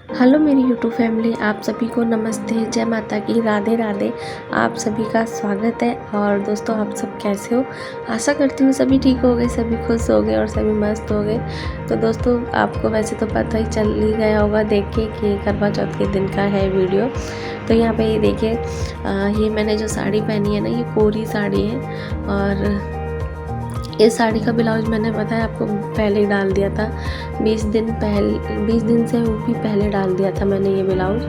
Hello मेरी YouTube family, आप सभी को नमस्ते, जय माता की, राधे राधे। आप सभी का स्वागत है। और दोस्तों, आप सब कैसे हो? आशा करती हूँ सभी ठीक हो गए, सभी खुश हो गए और सभी मस्त हो गए। तो दोस्तों, आपको वैसे तो पता ही चल ही गया होगा देख के कि करवा चौथ के दिन का है वीडियो। तो यहाँ पे ये देखिए, ये मैंने जो साड़ी पहनी है ना, ये कोरी साड़ी है। और इस साड़ी का ब्लाउज मैंने बताया आपको पहले ही डाल दिया था। 20 दिन से भी पहले डाल दिया था मैंने ये ब्लाउज।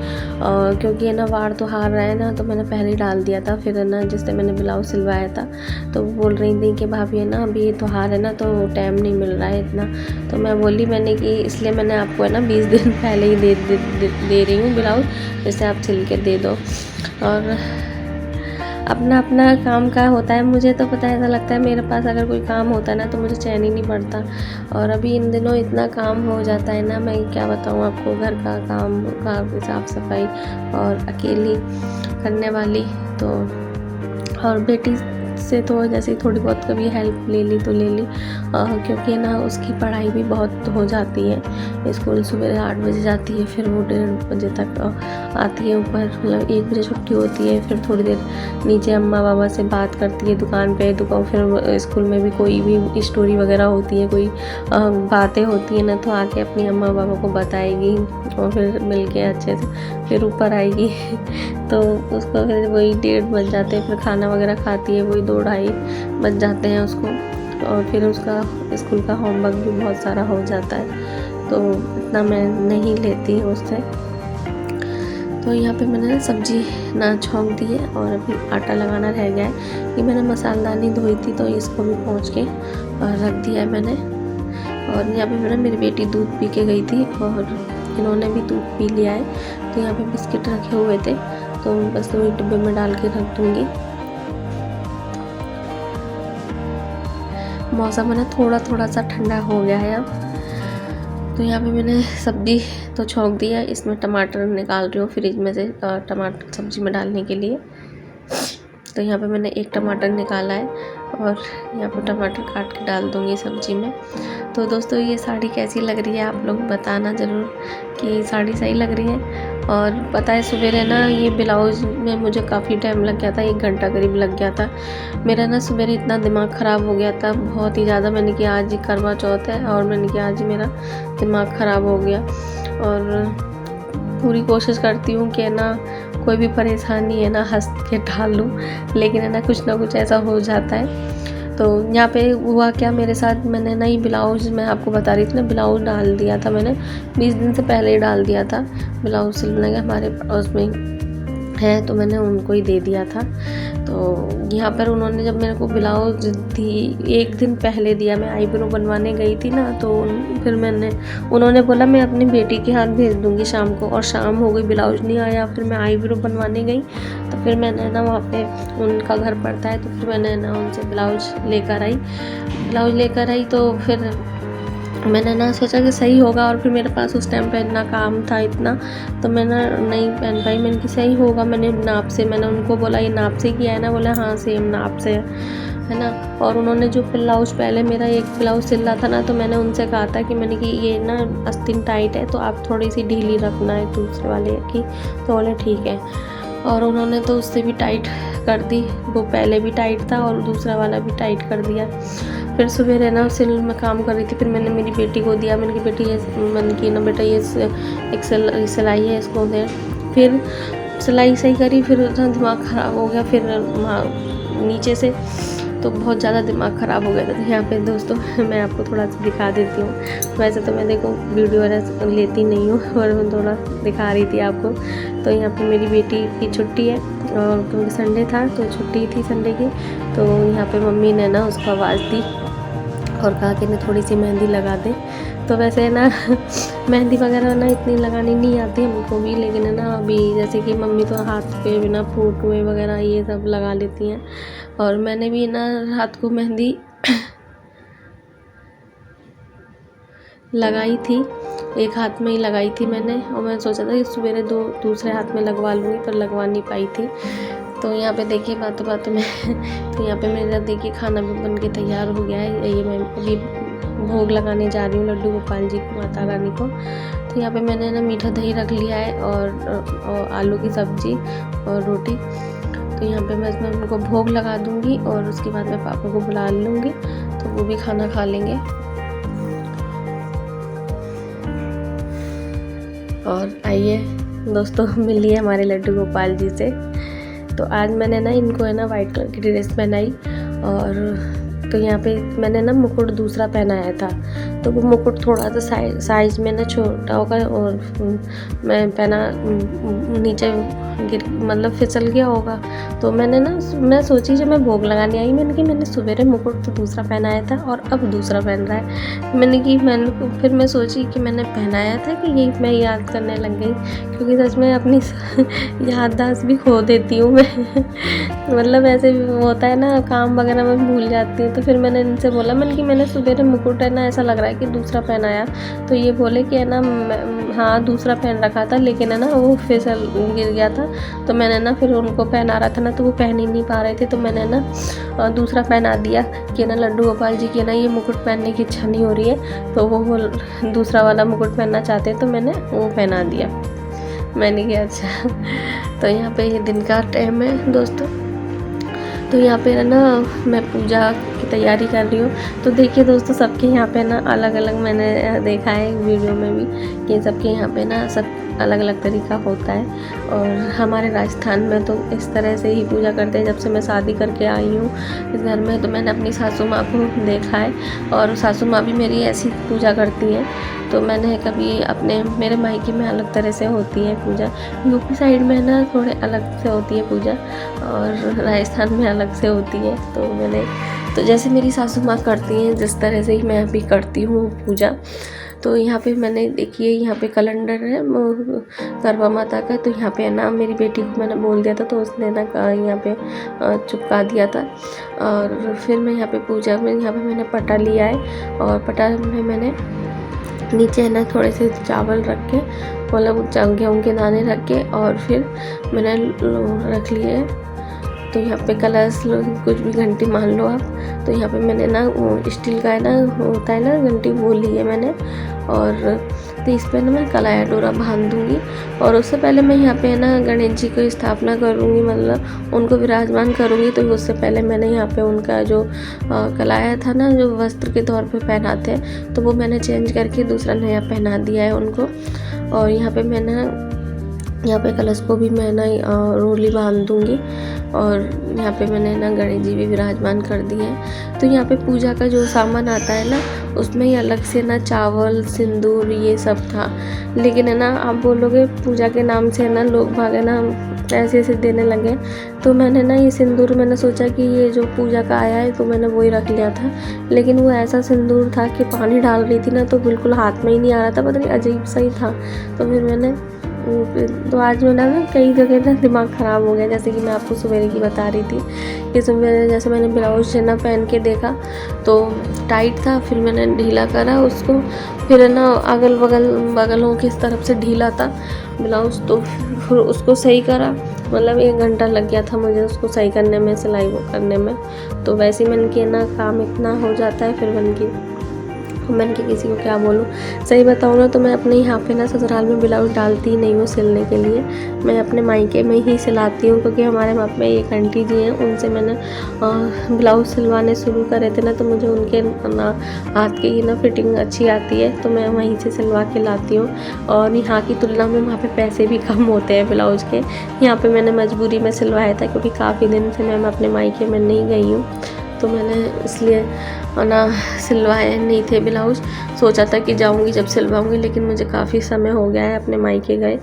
क्योंकि है ना, वार तो हार रहा है ना, तो मैंने पहले ही डाल दिया था। फिर है ना, जिससे मैंने ब्लाउज सिलवाया था तो वो बोल रही थी कि भाभी है ना, अभी त्योहार है ना, तो टाइम नहीं मिल रहा है इतना। तो मैं बोली मैंने कि इसलिए मैंने आपको है ना 20 दिन पहले ही दे रही हूँ ब्लाउज, जैसे आप सिल के दे दो। और अपना अपना काम का होता है। मुझे तो पता है, ऐसा लगता है मेरे पास अगर कोई काम होता है ना तो मुझे चैन ही नहीं पड़ता। और अभी इन दिनों इतना काम हो जाता है ना, मैं क्या बताऊँ आपको, घर का काम, घर की साफ सफाई, और अकेली करने वाली तो। और बेटी से तो जैसे थोड़ी बहुत कभी हेल्प ले ली तो ले ली, क्योंकि ना उसकी पढ़ाई भी बहुत हो जाती है। स्कूल सुबह 8 बजे जाती है, फिर वो 1:30 बजे तक आती है ऊपर, मतलब 1 बजे छुट्टी होती है। फिर थोड़ी देर नीचे अम्मा बाबा से बात करती है दुकान पे। फिर स्कूल में भी कोई भी स्टोरी वगैरह होती है, कोई बातें होती है ना, तो आके अपनी अम्मा बाबा को बताएगी और फिर मिल के अच्छे से फिर ऊपर आएगी। तो उसको फिर वही 1:30 बज जाते हैं। फिर खाना वगैरह खाती है, वही 2-2:30 बज जाते हैं उसको। और फिर उसका स्कूल का होमवर्क भी बहुत सारा हो जाता है, तो इतना मैं नहीं लेती हूँ उससे। तो यहाँ पे मैंने सब्जी ना छौंक दी है, और अभी आटा लगाना रह गया है। ये मैंने मसालदानी धोई थी, तो इसको भी पोंछ के रख दिया है मैंने। और यहाँ पे मैंने, मेरी बेटी दूध पी के गई थी और इन्होंने भी दूध पी लिया है। तो यहाँ पे बिस्किट रखे हुए थे, तो बस वही डिब्बे में डाल के रख दूँगी। मौसम है ना, थोड़ा सा ठंडा हो गया है अब। तो यहाँ पे मैंने सब्जी तो छौंक दी है। इसमें टमाटर निकाल रही हूँ फ्रिज में से टमाटर सब्जी में डालने के लिए। तो यहाँ पे मैंने एक टमाटर निकाला है, और यहाँ पे टमाटर काट के डाल दूँगी सब्जी में। तो दोस्तों, ये साड़ी कैसी लग रही है आप लोग बताना ज़रूर कि साड़ी सही लग रही है। और पता है, सवेरे ना ये ब्लाउज़ में मुझे काफ़ी टाइम लग गया था, 1 घंटा करीब लग गया था मेरा ना। सवेरे इतना दिमाग ख़राब हो गया था बहुत ही ज़्यादा। मैंने कि आज ही करवा चौथ है, और मैंने कि आज ही मेरा दिमाग ख़राब हो गया। और पूरी कोशिश करती हूँ कि ना कोई भी परेशानी है ना हंस के टाल लूँ, लेकिन है ना कुछ ऐसा हो जाता है। तो यहाँ पे हुआ क्या मेरे साथ, मैंने ना ये ब्लाउज़, मैं आपको बता रही थी ना, ब्लाउज़ डाल दिया था मैंने 20 दिन से पहले ही डाल दिया था। ब्लाउज़ सिलने का हमारे पड़ोस में है, तो मैंने उनको ही दे दिया था। तो यहाँ पर उन्होंने जब मेरे को ब्लाउज दी, 1 दिन पहले दिया, मैं आईब्रो बनवाने गई थी ना, तो फिर उन्होंने बोला मैं अपनी बेटी के हाथ भेज दूँगी शाम को। और शाम हो गई, ब्लाउज नहीं आया। फिर मैं आईब्रो बनवाने गई, तो फिर मैंने ना वहाँ पे, उनका घर पड़ता है, तो फिर मैंने ना उनसे ब्लाउज लेकर आई। तो फिर मैंने ना सोचा कि सही होगा, और फिर मेरे पास उस टाइम पे इतना काम था इतना, तो मैं ना नहीं पहन पाई। मैंने कि सही होगा, मैंने नाप से, मैंने उनको बोला ये नाप से किया है ना? बोला हाँ सेम नाप से है ना। और उन्होंने जो ब्लाउज, पहले मेरा एक ब्लाउज सिल रहा था ना, तो मैंने उनसे कहा था कि मैंने कि ये ना आस्तीन टाइट है, तो आप थोड़ी सी ढीली रखना है दूसरे वाले की। तो बोले ठीक है। और उन्होंने तो उससे भी टाइट कर दी, वो पहले भी टाइट था और दूसरा वाला भी टाइट कर दिया। फिर सुबह ना सिल में काम कर रही थी, फिर मैंने मेरी बेटी को दिया। मैंने की बेटी ये, मैंने की ना बेटा ये एक सिलाई है, इसको दे। फिर सिलाई सही करी, फिर दिमाग ख़राब हो गया। फिर नीचे से तो बहुत ज़्यादा दिमाग ख़राब हो गया था। यहाँ पे दोस्तों मैं आपको थोड़ा सा दिखा देती हूँ। वैसे तो मैं देखो वीडियो वगैरह लेती नहीं हूँ, और मैं थोड़ा दिखा रही थी आपको। तो यहाँ पे मेरी बेटी की छुट्टी है, और क्योंकि संडे था तो छुट्टी थी संडे की। तो यहाँ पे मम्मी ने ना उसको आवाज़ दी और कहा कि ना थोड़ी सी मेहंदी लगा दे। तो वैसे ना मेहंदी वगैरह ना इतनी लगानी नहीं आती हमको भी, लेकिन है ना अभी जैसे कि मम्मी तो हाथ पे बिना फोटुएं वगैरह ये सब लगा लेती हैं, और मैंने भी ना हाथ को मेहंदी लगाई थी, एक हाथ में ही लगाई थी मैंने। और मैं सोचा था कि सवेरे दूसरे हाथ में लगवा लूँगी, पर लगवा नहीं पाई थी। तो यहाँ पे देखिए बातों में तो यहाँ पे मेरा देखिए खाना भी बन के तैयार हो गया है। ये मैं अभी भोग लगाने जा रही हूँ लड्डू गोपाल जी को, माता रानी को। तो यहाँ पे मैंने ना मीठा दही रख लिया है और आलू की सब्ज़ी और रोटी। तो यहाँ पे मैं इसमें उनको भोग लगा दूँगी और उसके बाद मैं पापा को बुला लूँगी, तो वो भी खाना खा लेंगे। और आइए दोस्तों, मिलिए हमारे लड्डू गोपाल जी से। तो आज मैंने ना इनको है ना वाइट कलर की ड्रेस पहनाई, और तो यहाँ पे मैंने ना मुकुट दूसरा पहनाया था, तो वो मुकुट थोड़ा सा साइज में ना छोटा होगा, और मैं पहना नीचे गिर मतलब फिसल गया होगा। तो मैं सोची जब मैं भोग लगाने आई, मैंने सवेरे मुकुट तो दूसरा पहनाया था और अब दूसरा पहन रहा है। फिर मैं सोची कि मैंने पहनाया था कि यही मैं याद करने लग गई, क्योंकि सच में अपनी याददाश्त भी खो देती हूँ मैं मतलब ऐसे होता है ना, काम वगैरह में भूल जाती हूँ। तो फिर मैंने इनसे बोला, मैंने सुबह मुकुट है ना ऐसा लग रहा है कि दूसरा पहनाया। तो ये बोले कि है ना हाँ दूसरा पहन रखा था, लेकिन है ना वो फिसल गिर गया था। तो मैंने ना फिर उनको पहना रहा था ना, तो वो पहन ही नहीं पा रहे थे, तो मैंने ना दूसरा पहना दिया कि ना लड्डू गोपाल जी की ना ये मुकुट पहनने की इच्छा नहीं हो रही है, तो वो दूसरा वाला मुकुट पहनना चाहते हैं, तो मैंने वो पहना दिया। मैंने कहा अच्छा। तो यहाँ पे ये दिन का टाइम है दोस्तों। तो यहाँ पे ना मैं पूजा की तैयारी कर रही हूँ। तो देखिए दोस्तों, सबके यहाँ पे ना अलग अलग मैंने देखा है वीडियो में भी कि सबके यहाँ पे ना सब अलग अलग तरीका होता है। और हमारे राजस्थान में तो इस तरह से ही पूजा करते हैं। जब से मैं शादी करके आई हूँ इस घर में, तो मैंने अपनी सासू माँ को देखा है, और सासू माँ भी मेरी ऐसी पूजा करती हैं। तो मैंने कभी मेरे मायके में अलग तरह से होती है पूजा, यूपी साइड में ना थोड़े अलग से होती है पूजा, और राजस्थान में अलग से होती है। तो जैसे मेरी सासू माँ करती हैं जिस तरह से ही मैं भी करती हूँ पूजा। तो यहाँ पे मैंने देखिए, यहाँ पे कैलेंडर है करवा माता का। तो यहाँ पे ना मेरी बेटी को मैंने बोल दिया था, तो उसने ना यहाँ पे चिपका दिया था। और फिर मैं यहाँ पे पूजा में यहाँ पे मैंने पटा लिया है, और पटा में मैंने नीचे है ना थोड़े से चावल रख के, मतलब गेहूँ के दाने रख के, और फिर मैंने रख लिए है। तो यहाँ पे कलश कुछ भी घंटी मान लो आप। तो यहाँ पे मैंने ना स्टील का है ना होता है ना घंटी, वो ली है मैंने। और तो इस पर ना मैं कलाया डोरा बांध दूँगी। और उससे पहले मैं यहाँ पे ना गणेश जी को स्थापना करूँगी, मतलब उनको विराजमान करूँगी। तो उससे पहले मैंने यहाँ पे उनका जो कलाया था ना, जो वस्त्र के तौर पे पहनाते हैं, तो वो मैंने चेंज करके दूसरा नया पहना दिया है उनको। और यहाँ पे मैंने यहाँ पे कलश को भी मैं ना रोली बांध दूँगी। और यहाँ पे मैंने ना गणेश जी भी विराजमान कर दिए हैं। तो यहाँ पे पूजा का जो सामान आता है ना, उसमें ही अलग से ना चावल, सिंदूर, ये सब था। लेकिन है ना आप बोलोगे पूजा के नाम से है ना लोग भागे ना ऐसे ऐसे देने लगे। तो मैंने ना ये सिंदूर, मैंने सोचा कि ये जो पूजा का आया है तो मैंने वही रख लिया था। लेकिन वो ऐसा सिंदूर था कि पानी डाल रही थी ना तो बिल्कुल हाथ में ही नहीं आ रहा था, पता नहीं अजीब सा ही था। तो फिर मैंने तो आज मेरा ना कई जगह ना दिमाग ख़राब हो गया। जैसे कि मैं आपको सवेरे की बता रही थी कि सवेरे जैसे मैंने ब्लाउज ना पहन के देखा तो टाइट था, फिर मैंने ढीला करा उसको, फिर ना अगल बगलों की तरफ से ढीला था ब्लाउज, तो फिर उसको सही करा। मतलब 1 घंटा लग गया था मुझे उसको सही करने में, सिलाई वो करने में। तो वैसे ही मैंने किया ना, काम इतना हो जाता है फिर मैंने कि किसी को क्या बोलूँ। सही बताऊँ ना तो मैं अपने यहाँ पे ना ससुराल में ब्लाउज डालती ही नहीं हूँ सिलने के लिए। मैं अपने मायके में ही सिलाती हूँ, क्योंकि हमारे वहाँ पे एक आंटी जी हैं, उनसे मैंने ब्लाउज सिलवाने शुरू करे थे ना, तो मुझे उनके ना हाथ की ही ना फिटिंग अच्छी आती है, तो मैं वहीं से सिलवा के लाती हूँ। और यहाँ की तुलना में वहाँ पर पैसे भी कम होते हैं ब्लाउज के। यहाँ पर मैंने मजबूरी में सिलवाया था, क्योंकि काफ़ी दिन से मैं अपने मायके में नहीं गई हूँ, तो मैंने इसलिए ना सिलवाए नहीं थे ब्लाउज। सोचा था कि जाऊंगी जब सिलवाऊंगी, लेकिन मुझे काफ़ी समय हो गया है अपने मायके गए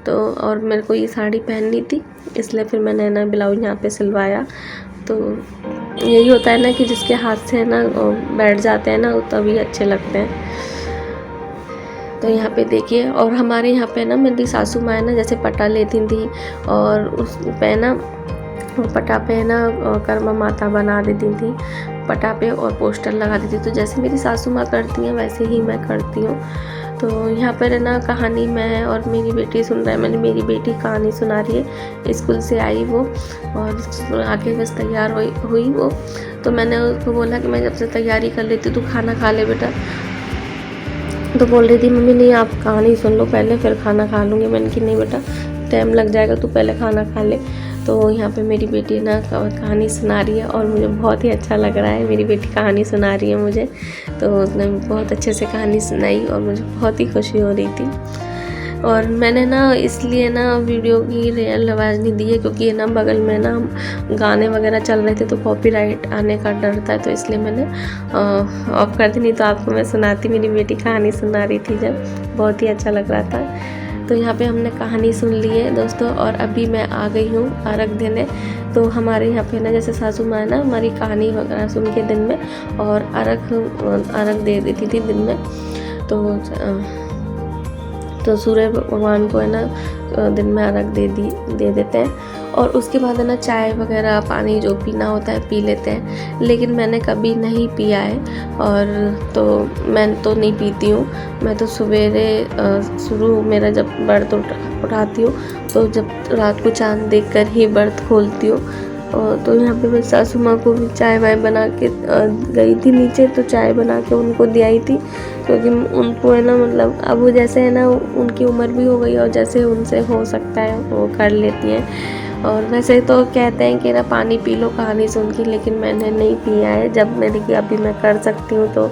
तो, और मेरे को ये साड़ी पहननी थी, इसलिए फिर मैंने ना ब्लाउज यहाँ पे सिलवाया। तो यही होता है ना कि जिसके हाथ से ना बैठ जाते हैं ना तभी अच्छे लगते हैं। तो यहाँ पे देखिए, और हमारे यहाँ पे ना मेरी सासू माँ ना जैसे पटा लेती थी, और उस पे ना पटा पे ना कर्मा माता बना देती थी पटा पे, और पोस्टर लगा देती। तो जैसे मेरी सासू माँ करती हैं वैसे ही मैं करती हूँ। तो यहाँ पर है ना कहानी मैं और मेरी बेटी सुन रहा है। मैंने मेरी बेटी कहानी सुना रही है, स्कूल से आई वो और आके बस तैयार हुई वो। तो मैंने उसको बोला कि मैं जब से तैयारी कर लेती तू खाना खा ले बेटा। तो बोल रही थी मम्मी नहीं आप कहानी सुन लो पहले फिर खाना खा लूँगी। मैंने कि नहीं बेटा टाइम लग जाएगा, तू पहले खाना खा ले। तो यहाँ पे मेरी बेटी ना कहानी सुना रही है और मुझे बहुत ही अच्छा लग रहा है। मेरी बेटी कहानी सुना रही है मुझे, तो उसने बहुत अच्छे से कहानी सुनाई और मुझे बहुत ही खुशी हो रही थी। और मैंने ना इसलिए ना वीडियो की रियल आवाज़ नहीं दी है क्योंकि ना बगल में ना गाने वगैरह चल रहे थे तो कॉपीराइट आने का डर था, तो इसलिए मैंने ऑफ कर दी। नहीं तो आपको मैं सुनाती, मेरी बेटी कहानी सुना रही थी जब, बहुत ही अच्छा लग रहा था। तो यहाँ पे हमने कहानी सुन ली है दोस्तों और अभी मैं आ गई हूँ अर्घ देने। तो हमारे यहाँ पे ना जैसे सासू माँ ना हमारी कहानी वगैरह सुन के दिन में और अर्घ दे देती थी दिन में। तो सूर्य भगवान को है ना दिन में अर्घ दे देते हैं और उसके बाद है ना चाय वगैरह पानी जो पीना होता है पी लेते हैं। लेकिन मैंने कभी नहीं पिया है और तो मैं तो नहीं पीती हूँ। मैं तो सवेरे शुरू मेरा जब व्रत उठाती हूँ तो जब रात को चांद देखकर ही व्रत खोलती हूँ। तो यहाँ पे मैं सासू माँ को भी चाय वाय बना के गई थी नीचे, तो चाय बना के उनको दे आई थी क्योंकि उनको है ना मतलब अब वो जैसे है ना उनकी उम्र भी हो गई और जैसे उनसे हो सकता है वो कर लेती हैं। और वैसे तो कहते हैं कि ना पानी पी लो कहानी सुन के, लेकिन मैंने नहीं पिया है। जब मैंने कि अभी मैं कर सकती हूँ तो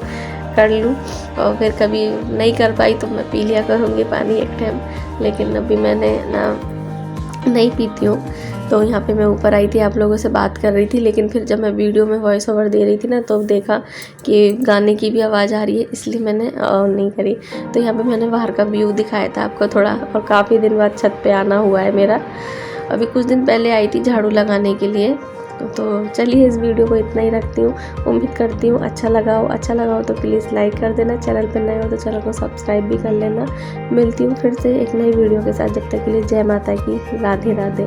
कर लूँ और फिर कभी नहीं कर पाई तो मैं पी लिया करूँगी पानी एक टाइम, लेकिन अभी मैंने ना नहीं पीती हूँ। तो यहाँ पे मैं ऊपर आई थी आप लोगों से बात कर रही थी, लेकिन फिर जब मैं वीडियो में वॉइस ओवर दे रही थी ना तो देखा कि गाने की भी आवाज़ आ रही है, इसलिए मैंने नहीं करी। तो यहाँ पे मैंने बाहर का व्यू दिखाया था आपको थोड़ा, और काफ़ी दिन बाद छत पे आना हुआ है मेरा। अभी कुछ दिन पहले आई थी झाड़ू लगाने के लिए। तो चलिए इस वीडियो को इतना ही रखती हूँ। उम्मीद करती हूँ अच्छा लगा हो तो प्लीज़ लाइक कर देना। चैनल पर नए हो तो चैनल को सब्सक्राइब भी कर लेना। मिलती हूँ फिर से एक नई वीडियो के साथ, जब तक के लिए जय माता की, राधे राधे।